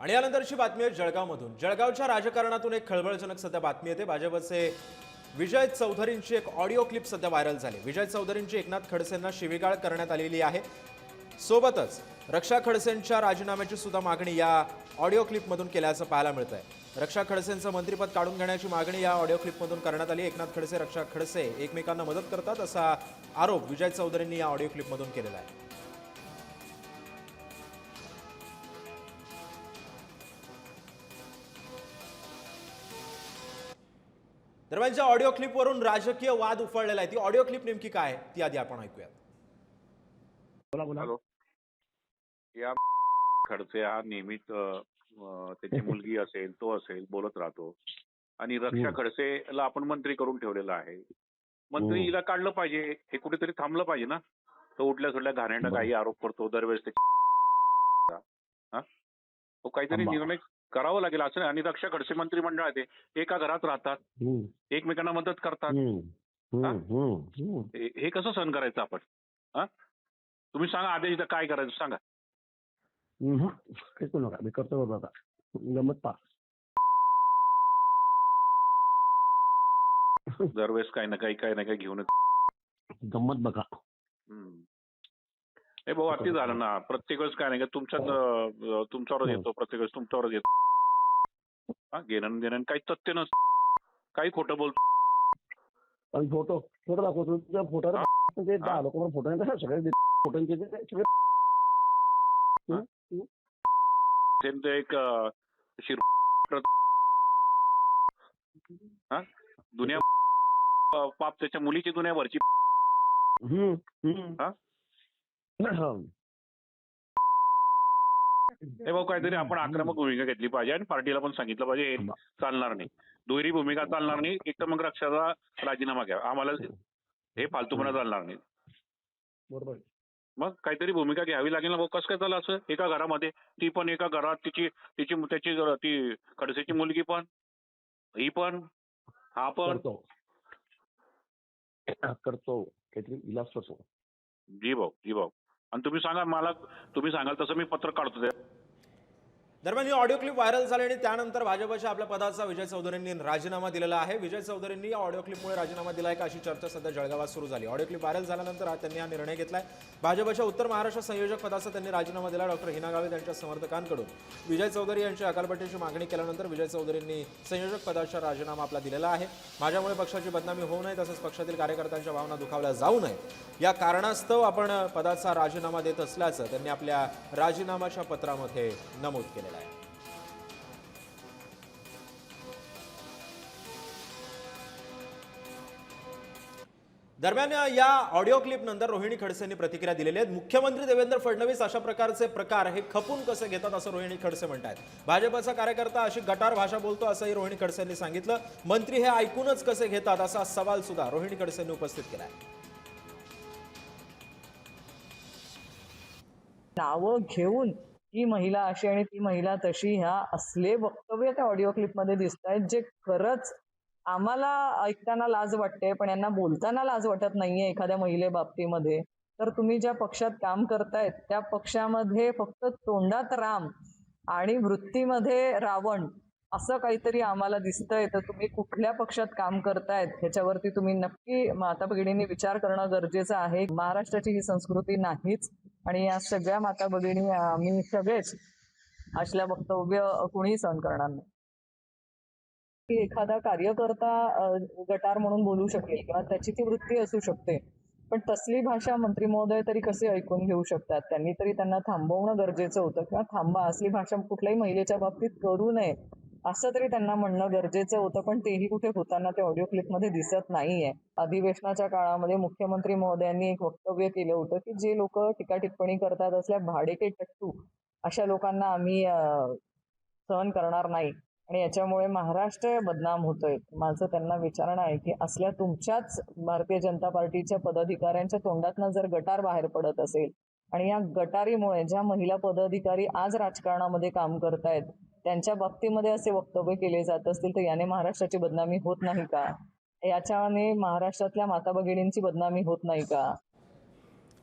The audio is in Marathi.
आणि यानंतरची बातमी आहे जळगावमधून। जळगावच्या राजकारणातून एक खळबळजनक सध्या बातमी येते। भाजपचे विजय चौधरींची एक ऑडिओ क्लिप सध्या व्हायरल झाली। विजय चौधरींची एकनाथ खडसेंना शिवीगाळ करण्यात आलेली आहे। सोबतच रक्षा खडसेंच्या राजीनाम्याची सुद्धा मागणी या ऑडिओ क्लिपमधून केल्याचं पाहायला मिळतंय। रक्षा खडसेंचं मंत्रिपद काढून घेण्याची मागणी या ऑडिओ क्लिपमधून करण्यात आली। एकनाथ खडसे रक्षा खडसे एकमेकांना मदत करतात असा आरोप विजय चौधरींनी या ऑडिओ क्लिपमधून केलेला आहे। दरम्यानच्या ऑडिओ क्लिपवरून राजकीय वाद उफाळलेला आहे। ती ऑडिओ क्लिप नेमकी काय आहे ती आधी आपण ऐकूया। हॅलो, या खडसे हा नेहमीच त्याची मुलगी असेल तो असेल बोलत राहतो आणि रक्षा खडसेला आपण मंत्री करून ठेवलेला आहे। मंत्री हिला काढलं पाहिजे, हे कुठेतरी थांबलं पाहिजे ना। तो उठल्या सुटल्या घाणेरडा काही आरोप करतो दरवेळेस तो काहीतरी निर्णय करावा लागेल असं। आणि रक्षा खडसे मंत्रिमंडळात एका घरात राहतात, एकमेकांना मदत करतात। हे कसं सहन करायचं आपण? तुम्ही सांगा आदेश काय करायचं सांगा। ऐकू नका, मी करतो बाबा गमत पा दरवेळेस काही ना काही घेऊन गंमत बघा। हे भाऊ अति झालं ना। प्रत्येक वेळेस काय नाही का तुमच्यावरच येतो, प्रत्येक वेळेस तुमच्यावरच येतो। घेणं देणं काही तथ्य नसतं, काही खोटं बोलतो। आणि फोटो दाखवतो तुझ्या फोटो फोटो नाही सगळे फोटो एक दुनिया पाप त्याच्या मुलीची दुनियाभरची हे भाऊ काहीतरी आपण आक्रमक भूमिका घेतली पाहिजे आणि पार्टीला पण सांगितलं पाहिजे हे चालणार नाही, दुहेरी भूमिका चालणार नाही। एक तर मग रक्षाचा राजीनामा घ्या, आम्हाला हे फालतूपणा चालणार नाही। बरोबर, मग काहीतरी भूमिका घ्यावी लागेल ना भाऊ। कसं काय झालं असं एका घरामध्ये? ती पण एका घरात, त्याची खडसेची मुलगी पण, ही पण, हा पण करतो काहीतरी इलाज करतो। जी भाऊ आणि तुम्ही सांगा मला, तुम्ही सांगाल तसं मी पत्र काढतो। दरम्यान ही ऑडिओ क्लिप व्हायरल झाली आणि त्यानंतर भाजपच्या आपल्या पदाचा विजय चौधरींनी राजीनामा दिलेला आहे। विजय चौधरींनी या ऑडिओ क्लिपमुळे राजीनामा दिलाय का अशी चर्चा सध्या जळगावात सुरू झाली। ऑडिओ क्लिप व्हायरल झाल्यानंतर त्यांनी हा निर्णय घेतलाय। भाजपच्या उत्तर महाराष्ट्र संयोजक पदाचा त्यांनी राजीनामा दिला। डॉक्टर हिना गावित यांच्या समर्थकांकडून विजय चौधरी यांची हकालपट्टीची मागणी केल्यानंतर विजय चौधरींनी संयोजक पदाचा राजीनामा आपला दिलेला आहे। माझ्यामुळे पक्षाची बदनामी होऊ नये तसंच पक्षातील कार्यकर्त्यांच्या भावना दुखावल्या जाऊ नये या कारणास्तव आपण पदाचा राजीनामा देत असल्याचं त्यांनी आपल्या राजीनामाच्या पत्रामध्ये नमूद केलेलं आहे। दरम्यान या ऑडिओ क्लिप नंतर रोहिणी खडसेंनी प्रतिक्रिया दिलेली आहे। मुख्यमंत्री देवेंद्र फडणवीस अशा प्रकारचे प्रकार हे खपून कसे घेतात असं रोहिणी खडसे म्हणतात। भाजपचा कार्यकर्ता अशी गटार भाषा बोलतो असंही रोहिणी खडसेंनी सांगितलं। मंत्री हे ऐकूनच कसे घेतात असा सवाल सुद्धा रोहिणी खडसेंनी उपस्थित केला आहे। नावं घेऊन ही महिला अशी आणि ती महिला तशी, ह्या असले वक्तव्य त्या ऑडिओ क्लिपमध्ये दिसत आहेत जे खरंच आम्हाला ऐकताना लाज वाटते, पण यांना बोलताना लाज वाटत नाहीये एखाद्या महिले बाबतीमध्ये। तर तुम्ही ज्या पक्षात काम करतायत त्या पक्षामध्ये फक्त तोंडात राम आणि वृत्तीमध्ये रावण असं काहीतरी आम्हाला दिसतंय। तर तुम्ही कुठल्या पक्षात काम करतायत ह्याच्यावरती तुम्ही नक्की माता भगिनींनी विचार करणं गरजेचं आहे। महाराष्ट्राची ही संस्कृती नाहीच आणि या सगळ्या माता भगिनी आम्ही सगळेच असल्या वक्तव्य कुणीही सहन करणार नाही। की एखादा कार्यकर्ता गटार म्हणून बोलू शकेल किंवा त्याची ती वृत्ती असू शकते, पण तसली भाषा मंत्री महोदय तरी कसे ऐकून घेऊ शकतात? त्यांनी तरी त्यांना थांबवणं गरजेचं होतं किंवा थांबा, असली भाषा कुठल्याही महिलेच्या बाबतीत करू नये असं तरी त्यांना म्हणणं गरजेचं होतं, पण तेही कुठे होताना ते ऑडिओ क्लिपमध्ये दिसत नाहीये। अधिवेशनाच्या काळामध्ये मुख्यमंत्री महोदयांनी एक वक्तव्य केलं होतं की जे लोक टीका टिप्पणी करतात असल्या भाडेके टट्टू अशा लोकांना आम्ही सहन करणार नाही आणि याच्यामुळे महाराष्ट्र बदनाम होतोय। माझं त्यांना विचारणं आहे की असल्या तुमच्याच भारतीय जनता पार्टीच्या पदाधिकाऱ्यांच्या तोंडातनं जर गटार बाहेर पडत असेल आणि या गटारीमुळे ज्या महिला पदाधिकारी आज राजकारणामध्ये काम करतायत त्यांच्या बाबतीमध्ये असे वक्तव्य केले जात असतील तर याने महाराष्ट्राची बदनामी होत नाही का? याच्याने महाराष्ट्रातल्या माता भगिनींची बदनामी होत नाही का?